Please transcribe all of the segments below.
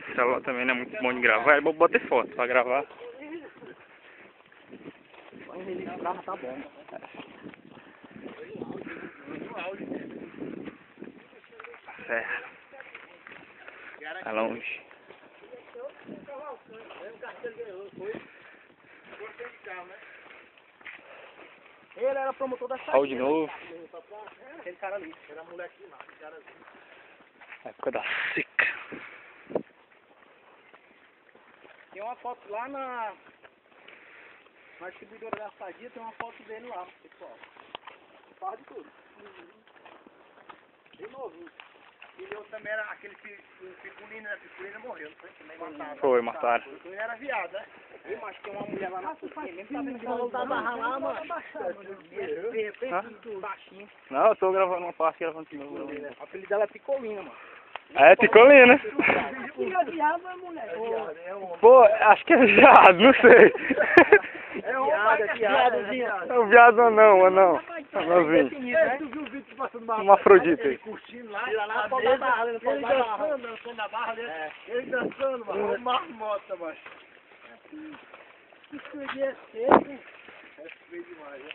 O celular também não é muito bom de gravar, é bom bater foto pra gravar. O carro tá bom. Serra. Tá longe. Ele era promotor da Olha de novo. Aquele cara ali, era moleque lá, cara ali. Época da seca. Tem uma foto lá na distribuidora da Sadia, tem uma foto dele lá, pessoal. Faz de tudo. De novinho. E eu também era aquele Piculino, né? Piculino morreu, não foi? Também mataram. Foi, mataram. Piculino era viado, né? Eu acho que tem uma mulher lá na cozinha, mesmo tá vendo que ela da barra lá, mano. Baixinho. Não, eu tô gravando uma parte gravando de novo. O apelido dela é Picolina, mano. É, Picolina. Pô, acho que é viado, não sei. É viadozinho. É um viado ou não, ou não. Anãozinho. Tu viu o vídeo passando uma Uma afrodita aí. curtindo lá na ponta da barra, ele dançando na barra dele. Ele dançando, mano. Uma marmota, macho. Isso aqui é seco. É feio demais, né?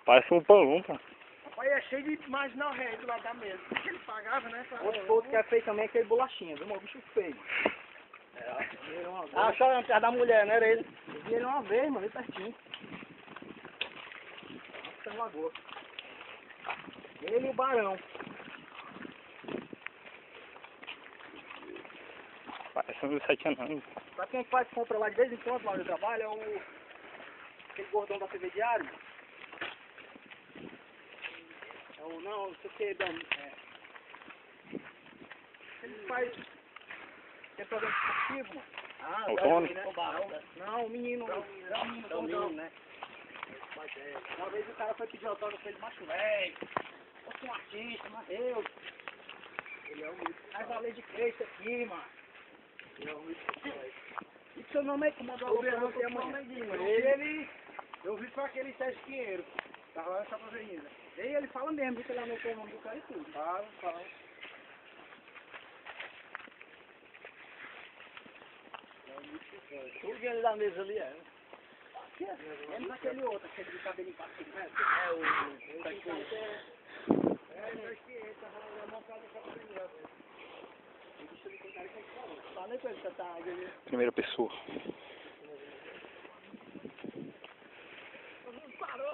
Parece um pão, pô. Rapaz, é cheio de marginal ré do lado da mesa. Ele pagava, né? Outro que é feio também é aquele bolachinha, viu? Um bicho feio. Ah, chorando por causa da mulher, não era ele? Eu vi ele uma vez, mano, ali pertinho. Nossa, lagoa. Ele e o Barão. Parece um 7 anos. Pra quem faz compra lá de vez em quando, lá no trabalho, é aquele gordão da TV Diário. É o, não sei o que, ele faz, tem programa esportivo, mano. Ah, O Tony? né? O Barão, né? Não, o menino, gordão, né? Uma vez o cara foi pedir autógrafo pra ele, macho velho, eu sou um artista, mas eu. Ele é um mito. Vai valer de Cristo aqui, mano. Ele é um mito. E seu nome é que mandou a operação até amanhã? Eu vi com aquele Sérgio Pinheiro. Tava lá nessa avenida. E ele fala mesmo, que ele anotou o nome do cara e tudo. Fala. Tudo ele da mesa ali, é. Menos aquele outro, aquele de cabelinho partido, né? É o Sérgio Pinheiro, tava montado essa avenida. Falei com ele que tá ali. Primeira pessoa. Parou!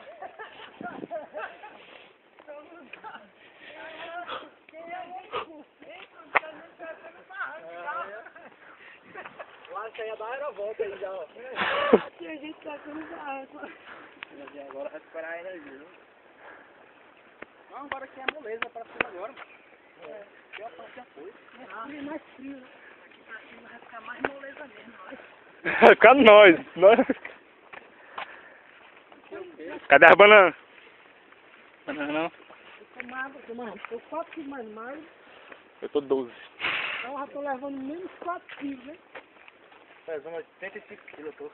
Lá você ia dar a volta aí já, ó. E a gente tá com água. Agora recuperar a energia, viu? Não, agora aqui é moleza pra cima agora. É, a parte já foi. É mais frio, né? Aqui pra cima vai ficar mais moleza mesmo, ó. Cadê nós? Cadê as bananas? Banana não? Eu 4 quilos mais magro, Eu tô 12. então eu já tô levando menos 4 quilos, né? Pesando 85 quilos eu tô.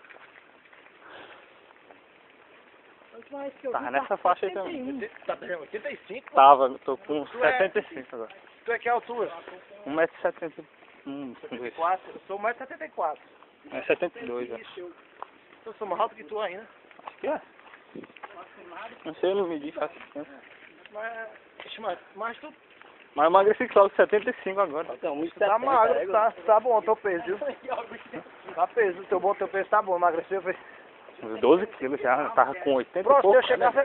Tava nessa faixa aí também. Tá pesando 85? Tava, eu tô com 75 agora. Tu é que altura? 1,70 m. 74? Eu sou 1,74 m. É 72, acho. Eu sou mais alto que tu ainda. Acho que é. Não sei, eu não medi faz tempo. Mas tu Mas eu emagreci só de 75 agora. tá magro, tá bom o teu peso, viu? Tá peso, teu peso tá bom, emagreceu, fez. Uns 12 quilos já, eu tava com 80 e Pronto, pouco. se eu chegasse,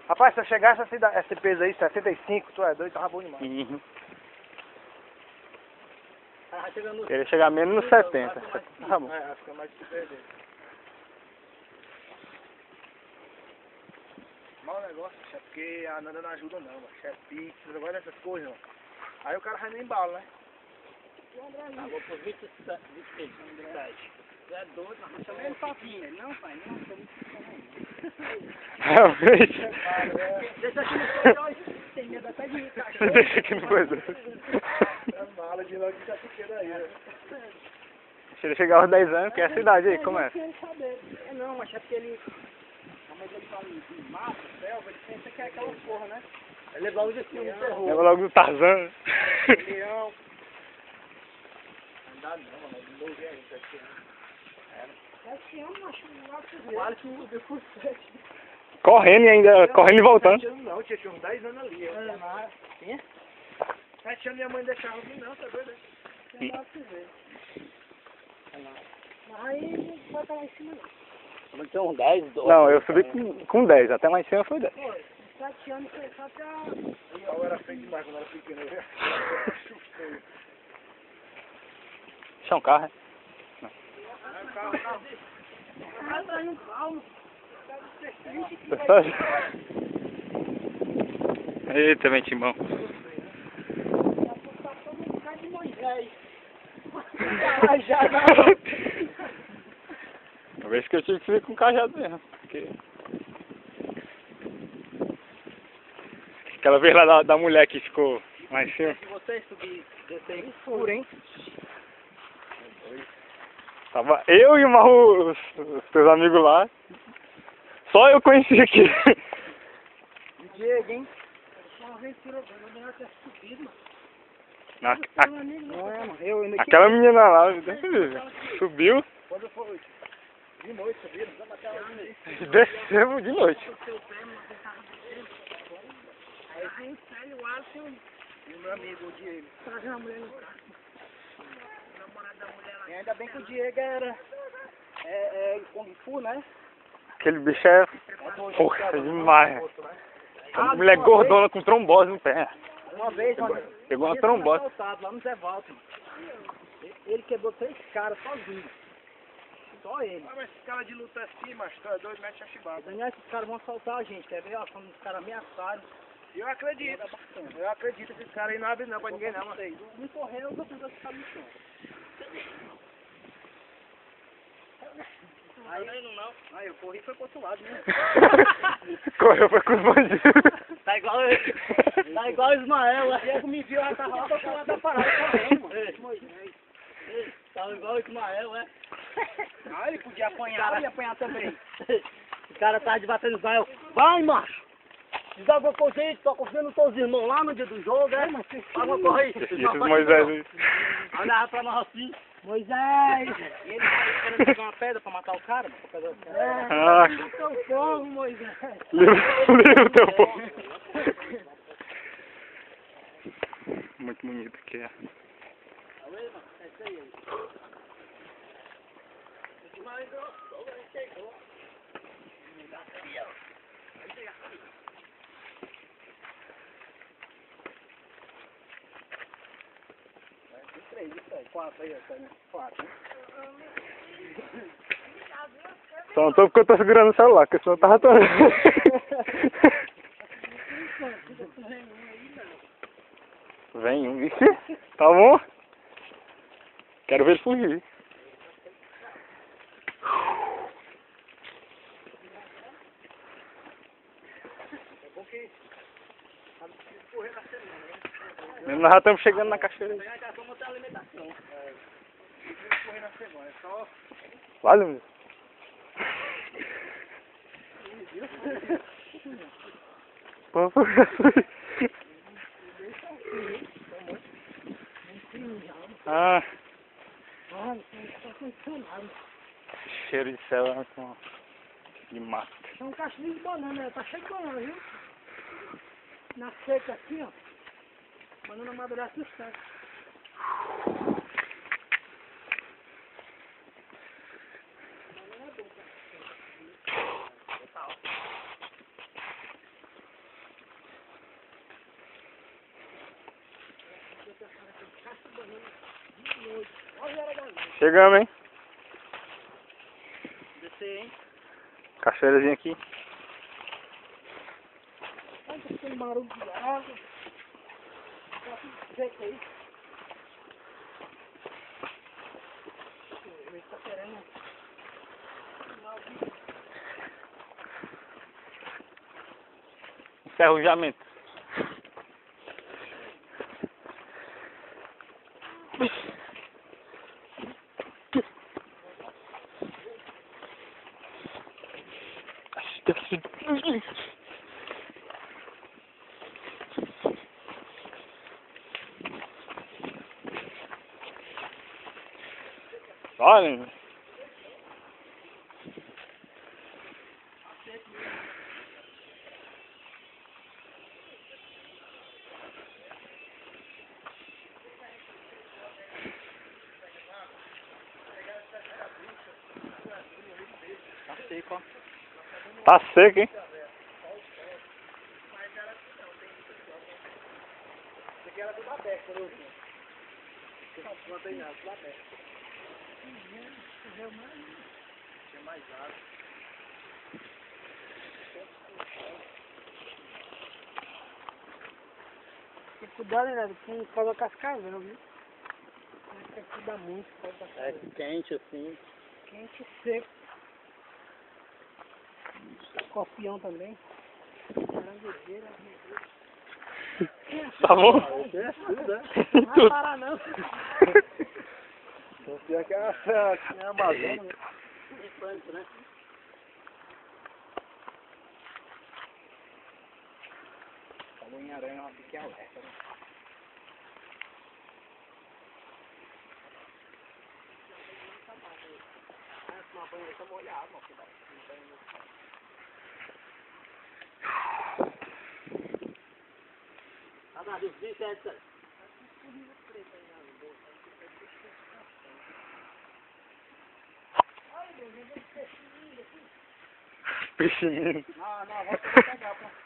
rapaz, se eu chegasse esse peso aí, 75, tu é doido, tava bom demais. Uhum. Queria chegar menos nos 70. Tá bom. É, fica mais de perder. Mau negócio, é porque a Nanda não ajuda não, mano. É pizza, agora dessas coisas, mano. Aí o cara vai nem embalo, né? Tá, vou por 26. Tu é doido, mas chama ele papinho. Não, pai, não, tô muito pequeno. Realmente. Deixa aqui no corredor, tem medo até de ir, cachorro. Deixa aqui no corredor. É mala de logo que tá pequeno aí, né? Deixa ele chegar aos 10 anos, que é a cidade aí, como é? É não, mas é porque ele... Mas ele fala em mato, selva, ele pensa que é aquela porra, né? Ele é logo de filme de terror. Lembra logo do Tarzan. Leão. Não dá não, mano. De novo aí, 7 anos. 7 anos, acho que vale que o depois 7. Correndo e ainda, correndo e voltando. 7 anos não, tinha uns 10 anos ali. Tinha? 7 anos minha mãe deixava eu vir não, tá doido? Não dá pra você ver. Aí não vai estar lá em cima não. Não tinha uns 10, 12. Não, eu subi com 10, até lá em cima foi 10. Foi, 7 anos foi só pra... Eu era feio demais quando era pequeno, eu Isso é um carro, é? Carro. Vai atrás no calmo. Eita, vem timbão. Uma vez que eu tive que vir com cajado mesmo. Porque... Aquela vez lá da mulher que ficou lá em cima. Se você subir, descer escuro, hein? Tava eu e os teus amigos lá. Só eu conheci aqui. Diego, hein? Uma vez tirou, eu não ter subido, mano. Não é, mano. Eu ainda Aquela menina lá, subiu Quando foi de noite, subiram, vamos até lá de e descemos de noite. Aí vem o Célio, o Alisson e o meu amigo, o Diego. Trazendo a mulher no carro. O namorado da mulher lá. E ainda bem que o Diego era Kung Fu, né? Aquele bicho é força demais. Aquela mulher gordona com trombose no pé. Uma vez, mano, Pegou uma ele foi trombose. assaltado lá no Zé Walter. Ele quebrou 3 caras sozinho. Só ele. Mas esse cara de luta assim, mas tu é doido, mete a chibata. Daniel, esses caras vão assaltar a gente, quer ver? Ó, quando os caras ameaçaram. Eu acredito. Eu acredito que esse cara aí não abre não pra ninguém não, mano. Um correu, os outros dois ficaram no chão. Aí eu corri e foi pro outro lado, né? Correu foi com os bandidos. Tá igual o Ismael, o Diego me viu, já tava lá do outro lado da parada correndo, mano. Tava igual o Ismael, é? Ah, ele podia apanhar, eu ia apanhar também. O cara tava debatendo o Ismael. Vai, macho! Diz alguma coisa aí, tô confiando nos teus irmãos lá no dia do jogo, é? Alguma coisa aí. Esses Moisés aí. Andava pra nós assim. Moisés! E ele querendo pegar uma pedra pra matar o cara, mano, pra pegar o cara. Ah. Livra teu povo, Moisés! Livra o teu povo. Muito bonito que é. Quatro aí, né? 4. Só não tô porque eu tô segurando o celular, porque senão eu tava todo. Vem um, vixe, tá bom? Quero ver ele fugir. Mesmo nós já estamos chegando na cachoeira. Vale, meu. Ah. Cheiro de céu é muito de mata. É um cachorro de banana, tá cheio de banana, viu? Na seca aqui, ó. Banana amadurece no céu. Chegamos, hein? Descer, hein? Cachoeirazinha aqui. Olha que tem barulho de água. Tá tudo seco aí. Ele tá querendo. Enferrujamento. Olha. Tá seco, ó. Tá seco, hein? Isso aqui era tudo aberto, quando eu vi. Não plantei nada, tudo aberto. Tem mais água. Tem que cuidar, né, com causa cascavel, viu? Tem que cuidar muito com causa cascavel. É quente assim. Quente e seco. Escorpião também. Caranguejeira, Tá bom? É tudo, né? não vai parar não. Confia que é a Amazônia, né? Infante, né? Falou em aranha, ela fica alerta, né? Uma banheira tá molhada, ó, cuidado. Tá na dos 27. Peixinho. Não, vou pegar, pô.